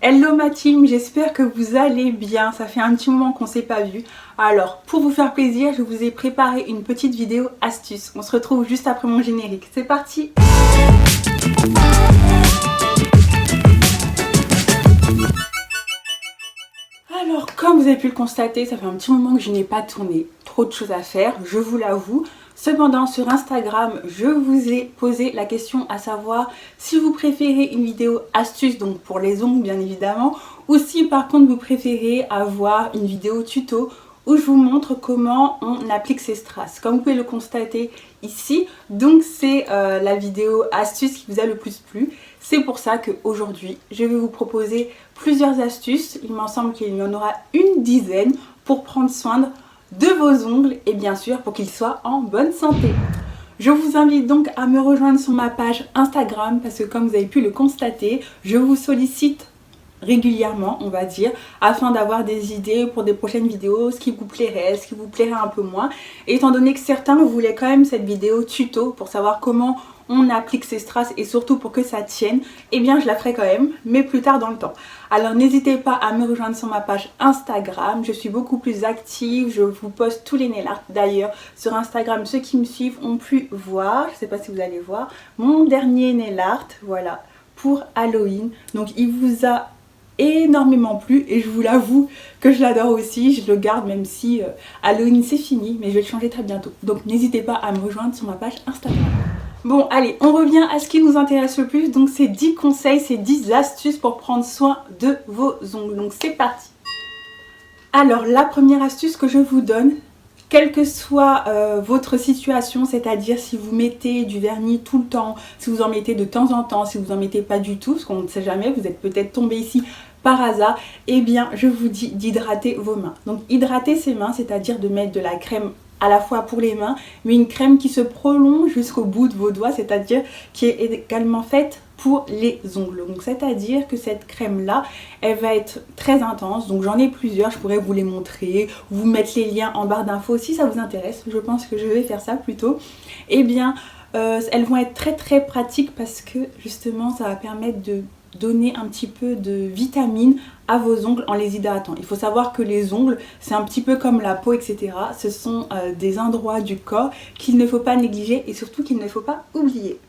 Hello ma team, j'espère que vous allez bien, ça fait un petit moment qu'on ne s'est pas vu. Alors pour vous faire plaisir, je vous ai préparé une petite vidéo astuce. On se retrouve juste après mon générique, c'est parti. Alors comme vous avez pu le constater, ça fait un petit moment que je n'ai pas tourné, trop de choses à faire, je vous l'avoue. Cependant sur Instagram, je vous ai posé la question à savoir si vous préférez une vidéo astuce, donc pour les ongles bien évidemment, ou si par contre vous préférez avoir une vidéo tuto où je vous montre comment on applique ces strass. Comme vous pouvez le constater ici, donc c'est la vidéo astuce qui vous a le plus plu. C'est pour ça qu'aujourd'hui, je vais vous proposer plusieurs astuces. Il m'en semble qu'il y en aura une dizaine pour prendre soin de vos ongles et bien sûr pour qu'ils soient en bonne santé. Je vous invite donc à me rejoindre sur ma page Instagram parce que comme vous avez pu le constater, je vous sollicite régulièrement, on va dire, afin d'avoir des idées pour des prochaines vidéos, ce qui vous plairait, ce qui vous plairait un peu moins. Et étant donné que certains voulaient quand même cette vidéo tuto pour savoir comment on applique ces strass et surtout pour que ça tienne, eh bien je la ferai quand même, mais plus tard dans le temps. Alors n'hésitez pas à me rejoindre sur ma page Instagram, je suis beaucoup plus active, je vous poste tous les nail art. D'ailleurs sur Instagram, ceux qui me suivent ont pu voir, je ne sais pas si vous allez voir, mon dernier nail art, voilà, pour Halloween. Donc il vous a énormément plu et je vous l'avoue que je l'adore aussi, je le garde même si Halloween c'est fini, mais je vais le changer très bientôt. Donc n'hésitez pas à me rejoindre sur ma page Instagram. Bon allez, on revient à ce qui nous intéresse le plus, donc c'est 10 conseils, c'est 10 astuces pour prendre soin de vos ongles. Donc c'est parti. Alors la première astuce que je vous donne, quelle que soit votre situation, c'est-à-dire si vous mettez du vernis tout le temps, si vous en mettez de temps en temps, si vous en mettez pas du tout, parce qu'on ne sait jamais, vous êtes peut-être tombé ici par hasard, eh bien je vous dis d'hydrater vos mains. Donc hydrater ses mains, c'est-à-dire de mettre de la crème à la fois pour les mains, mais une crème qui se prolonge jusqu'au bout de vos doigts, c'est-à-dire qui est également faite pour les ongles. Donc c'est-à-dire que cette crème là, elle va être très intense, donc j'en ai plusieurs, je pourrais vous les montrer, vous mettre les liens en barre d'infos si ça vous intéresse, je pense que je vais faire ça plutôt. Eh bien elles vont être très pratiques parce que justement ça va permettre de donner un petit peu de vitamine à vos ongles en les hydratant. Il faut savoir que les ongles, c'est un petit peu comme la peau, etc. Ce sont des endroits du corps qu'il ne faut pas négliger et surtout qu'il ne faut pas oublier.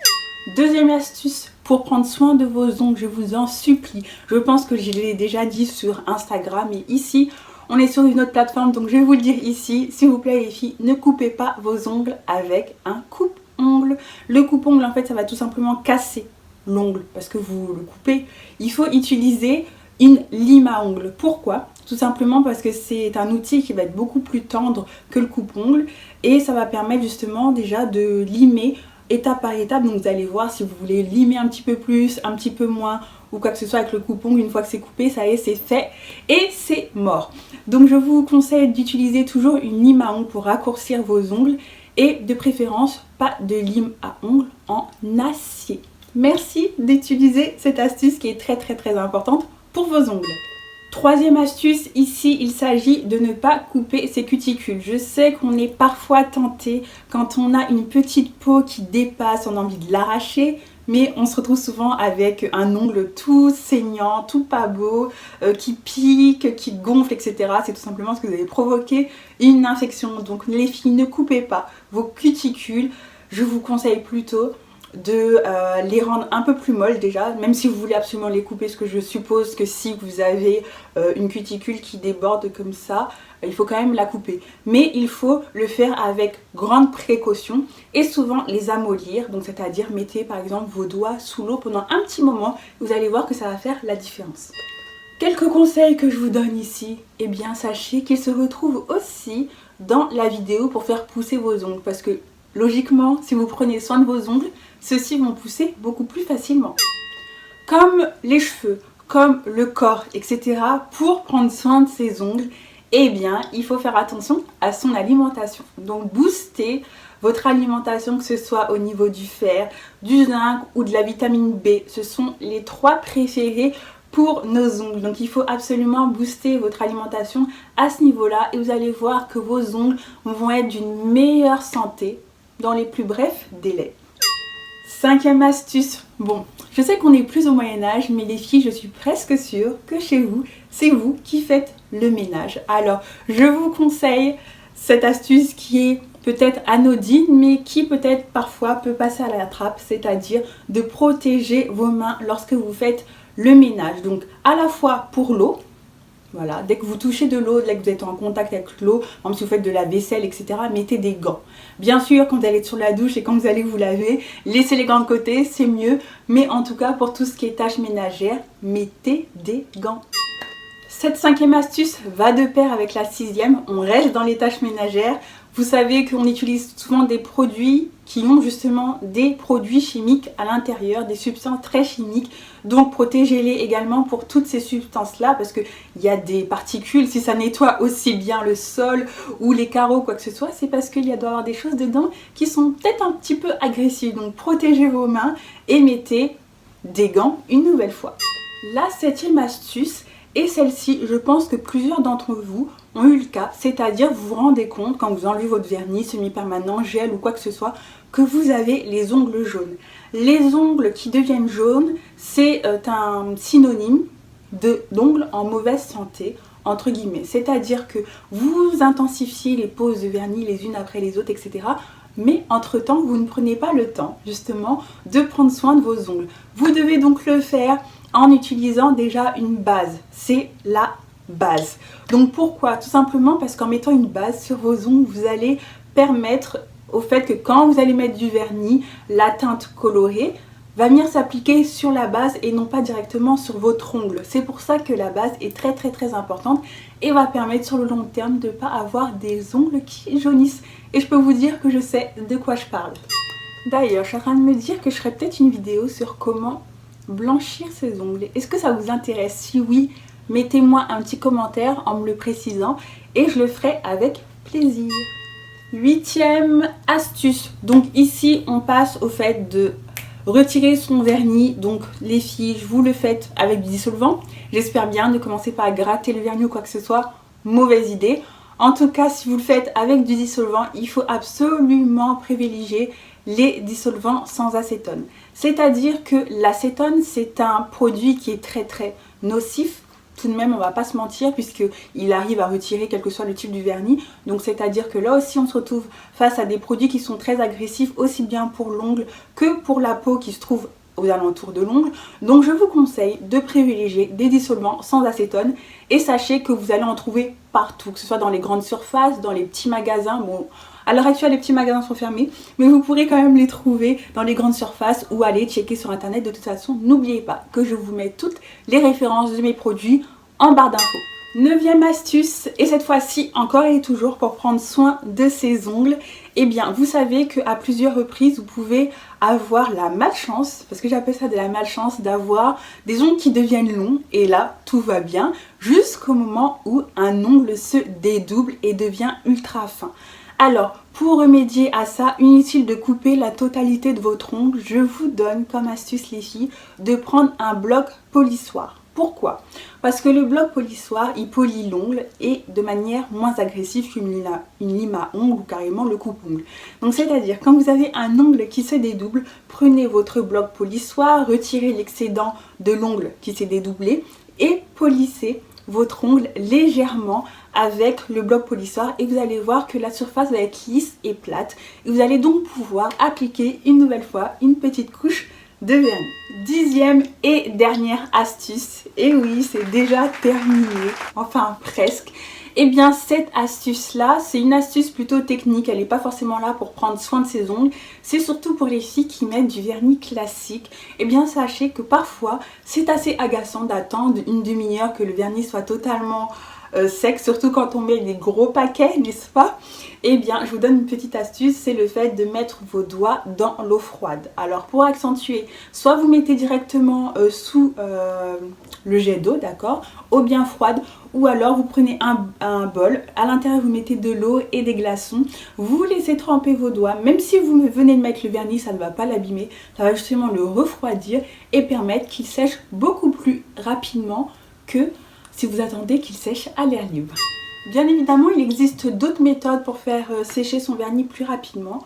Deuxième astuce pour prendre soin de vos ongles, je vous en supplie. Je pense que je l'ai déjà dit sur Instagram et ici, on est sur une autre plateforme, donc je vais vous le dire ici. S'il vous plaît les filles, ne coupez pas vos ongles avec un coupe-ongle. Le coupe-ongle, en fait, ça va tout simplement casser l'ongle parce que vous le coupez. Il faut utiliser une lime à ongles. Pourquoi? Tout simplement parce que c'est un outil qui va être beaucoup plus tendre que le coupe-ongle et ça va permettre justement déjà de limer étape par étape. Donc vous allez voir si vous voulez limer un petit peu plus, un petit peu moins ou quoi que ce soit avec le coupe-ongle. Une fois que c'est coupé, ça y est, c'est fait et c'est mort. Donc je vous conseille d'utiliser toujours une lime à ongles pour raccourcir vos ongles et de préférence pas de lime à ongles en acier. Merci d'utiliser cette astuce qui est très importante pour vos ongles. Troisième astuce, ici il s'agit de ne pas couper ses cuticules. Je sais qu'on est parfois tenté quand on a une petite peau qui dépasse, on a envie de l'arracher, mais on se retrouve souvent avec un ongle tout saignant, tout pas beau, qui pique, qui gonfle, etc. C'est tout simplement parce que vous avez provoqué une infection. Donc les filles, ne coupez pas vos cuticules. Je vous conseille plutôt de les rendre un peu plus molles déjà, même si vous voulez absolument les couper, parce que je suppose que si vous avez une cuticule qui déborde comme ça, il faut quand même la couper. Mais il faut le faire avec grande précaution et souvent les amollir, donc c'est-à-dire mettez par exemple vos doigts sous l'eau pendant un petit moment, vous allez voir que ça va faire la différence. Quelques conseils que je vous donne ici, eh bien sachez qu'ils se retrouvent aussi dans la vidéo pour faire pousser vos ongles, parce que logiquement, si vous prenez soin de vos ongles, ceux-ci vont pousser beaucoup plus facilement. Comme les cheveux, comme le corps, etc. Pour prendre soin de ses ongles, eh bien, il faut faire attention à son alimentation. Donc, boostez votre alimentation, que ce soit au niveau du fer, du zinc ou de la vitamine B. Ce sont les trois préférés pour nos ongles. Donc, il faut absolument booster votre alimentation à ce niveau-là et vous allez voir que vos ongles vont être d'une meilleure santé dans les plus brefs délais. 5e astuce. Bon, je sais qu'on est plus au Moyen-Âge, mais les filles, je suis presque sûre que chez vous, c'est vous qui faites le ménage. Alors, je vous conseille cette astuce qui est peut-être anodine, mais qui peut-être parfois peut passer à la trappe, c'est-à-dire de protéger vos mains lorsque vous faites le ménage. Donc, à la fois pour l'eau. Voilà, dès que vous touchez de l'eau, dès que vous êtes en contact avec l'eau, même si vous faites de la vaisselle, etc., mettez des gants. Bien sûr, quand vous allez être sur la douche et quand vous allez vous laver, laissez les gants de côté, c'est mieux. Mais en tout cas, pour tout ce qui est tâches ménagères, mettez des gants. Cette 5e astuce va de pair avec la 6e. On reste dans les tâches ménagères. Vous savez qu'on utilise souvent des produits qui ont justement des produits chimiques à l'intérieur, des substances très chimiques. Donc protégez-les également pour toutes ces substances-là parce qu'il y a des particules. Si ça nettoie aussi bien le sol ou les carreaux, quoi que ce soit, c'est parce qu'il doit y avoir des choses dedans qui sont peut-être un petit peu agressives. Donc protégez vos mains et mettez des gants une nouvelle fois. La 7e astuce, et celle-ci, je pense que plusieurs d'entre vous ont eu le cas, c'est-à-dire vous vous rendez compte quand vous enlevez votre vernis semi-permanent, gel ou quoi que ce soit, que vous avez les ongles jaunes. Les ongles qui deviennent jaunes, c'est un synonyme d'ongles en mauvaise santé, entre guillemets. C'est-à-dire que vous intensifiez les poses de vernis les unes après les autres, etc. Mais entre-temps, vous ne prenez pas le temps, justement, de prendre soin de vos ongles. Vous devez donc le faire en utilisant déjà une base. C'est la base. Donc pourquoi? Tout simplement parce qu'en mettant une base sur vos ongles, vous allez permettre au fait que quand vous allez mettre du vernis, la teinte colorée va venir s'appliquer sur la base et non pas directement sur votre ongle. C'est pour ça que la base est très importante et va permettre sur le long terme de ne pas avoir des ongles qui jaunissent. Et je peux vous dire que je sais de quoi je parle. D'ailleurs, je suis en train de me dire que je ferais peut-être une vidéo sur comment blanchir ses ongles. Est-ce que ça vous intéresse? Si oui, mettez-moi un petit commentaire en me le précisant et je le ferai avec plaisir. 8e astuce. Donc ici, on passe au fait de retirer son vernis. Donc les filles, vous le faites avec du dissolvant. J'espère bien, ne commencez pas à gratter le vernis ou quoi que ce soit. Mauvaise idée. En tout cas, si vous le faites avec du dissolvant, il faut absolument privilégier les dissolvants sans acétone. C'est-à-dire que l'acétone, c'est un produit qui est très nocif. Tout de même, on va pas se mentir puisqu'il arrive à retirer quel que soit le type du vernis. Donc c'est-à-dire que là aussi, on se retrouve face à des produits qui sont très agressifs, aussi bien pour l'ongle que pour la peau qui se trouve aux alentours de l'ongle. Donc je vous conseille de privilégier des dissolvants sans acétone et sachez que vous allez en trouver partout, que ce soit dans les grandes surfaces, dans les petits magasins. Bon, à l'heure actuelle, les petits magasins sont fermés, mais vous pourrez quand même les trouver dans les grandes surfaces ou aller checker sur internet. De toute façon, n'oubliez pas que je vous mets toutes les références de mes produits en barre d'infos. 9e astuce, et cette fois-ci encore et toujours pour prendre soin de ses ongles. Eh bien, vous savez qu'à plusieurs reprises, vous pouvez avoir la malchance, parce que j'appelle ça de la malchance, d'avoir des ongles qui deviennent longs. Et là, tout va bien, jusqu'au moment où un ongle se dédouble et devient ultra fin. Alors, pour remédier à ça, inutile de couper la totalité de votre ongle, je vous donne comme astuce les filles de prendre un bloc polissoir. Pourquoi? Parce que le bloc polissoir, il polit l'ongle et de manière moins agressive qu'une lime à ongles ou carrément le coupe-ongle. Donc c'est-à-dire, quand vous avez un ongle qui se dédouble, prenez votre bloc polissoir, retirez l'excédent de l'ongle qui s'est dédoublé et polissez votre ongle légèrement avec le bloc polissoir et vous allez voir que la surface va être lisse et plate. Et vous allez donc pouvoir appliquer une nouvelle fois une petite couche de vernis. 10e et dernière astuce, et oui, c'est déjà terminé, enfin presque. Et bien cette astuce là, c'est une astuce plutôt technique, elle n'est pas forcément là pour prendre soin de ses ongles, c'est surtout pour les filles qui mettent du vernis classique. Et bien sachez que parfois c'est assez agaçant d'attendre une demi-heure que le vernis soit totalement sec, surtout quand on met des gros paquets, n'est-ce pas? Eh bien, je vous donne une petite astuce, c'est le fait de mettre vos doigts dans l'eau froide. Alors, pour accentuer, soit vous mettez directement sous le jet d'eau, d'accord, eau bien froide, ou alors vous prenez un bol, à l'intérieur vous mettez de l'eau et des glaçons, vous laissez tremper vos doigts, même si vous venez de mettre le vernis, ça ne va pas l'abîmer, ça va justement le refroidir et permettre qu'il sèche beaucoup plus rapidement que si vous attendez qu'il sèche à l'air libre. Bien évidemment, il existe d'autres méthodes pour faire sécher son vernis plus rapidement.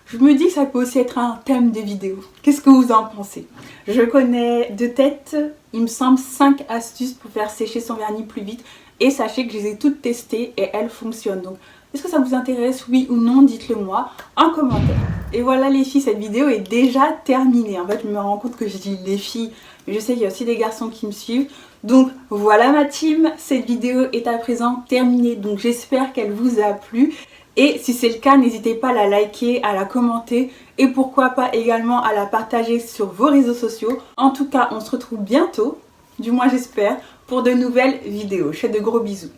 Je me dis que ça peut aussi être un thème de vidéo. Qu'est-ce que vous en pensez? Je connais de tête, il me semble, 5 astuces pour faire sécher son vernis plus vite. Et sachez que je les ai toutes testées et elles fonctionnent. Donc, est-ce que ça vous intéresse, oui ou non? Dites-le moi en commentaire. Et voilà les filles, cette vidéo est déjà terminée. En fait, je me rends compte que je dis les filles, mais je sais qu'il y a aussi des garçons qui me suivent. Donc voilà ma team, cette vidéo est à présent terminée. Donc j'espère qu'elle vous a plu. Et si c'est le cas, n'hésitez pas à la liker, à la commenter et pourquoi pas également à la partager sur vos réseaux sociaux. En tout cas, on se retrouve bientôt, du moins j'espère, pour de nouvelles vidéos. Je fais de gros bisous.